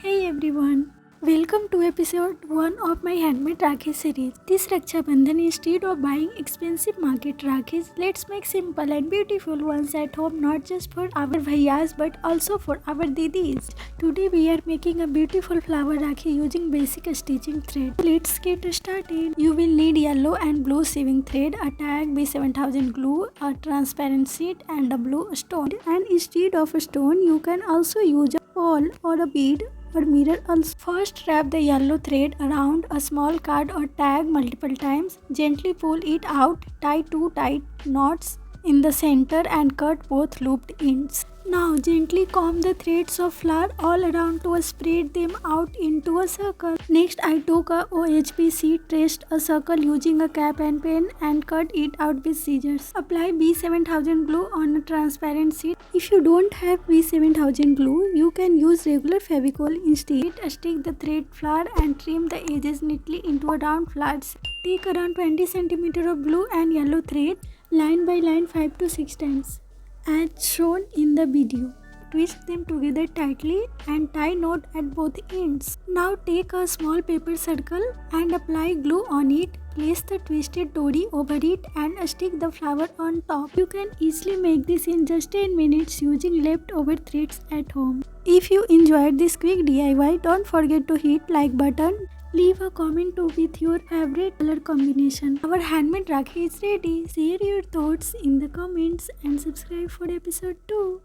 Hey everyone, welcome to episode 1 of my Handmade Rakhi series. This Raksha Bandhan, instead of buying expensive market Rakhis, let's make simple and beautiful ones at home, not just for our bhaiyas but also for our didis. Today we are making a beautiful flower Rakhi using basic stitching thread. Let's get started. You will need yellow and blue sewing thread, a tag, B7000 glue, a transparent sheet and a blue stone. And instead of a stone, you can also use a ball or a bead or mirror also. First, wrap the yellow thread around a small card or tag multiple times. Gently pull it out, tie two tight knots in the center and cut both looped ends. Now gently comb the threads of flower all around to spread them out into a circle. Next, I took a OHP sheet, traced a circle using a cap and pen and cut it out with scissors. Apply B7000 glue on a transparent sheet. If you don't have B7000 glue, you can use regular Fevicol instead. Stick the thread flower and trim the edges neatly into a round flowers. Take around 20 cm of blue and yellow thread, line by line 5 to 6 times. As shown in the video, twist them together tightly and tie knot at both ends. Now take a small paper circle and apply glue on it. Place the twisted dori over it and stick the flower on top. You can easily make this in just 10 minutes using leftover threads at home. If you enjoyed this quick DIY, don't forget to hit like button. Leave a comment too with your favorite color combination. Our handmade Rakhi is ready. Share your thoughts in the comments and subscribe for episode 2.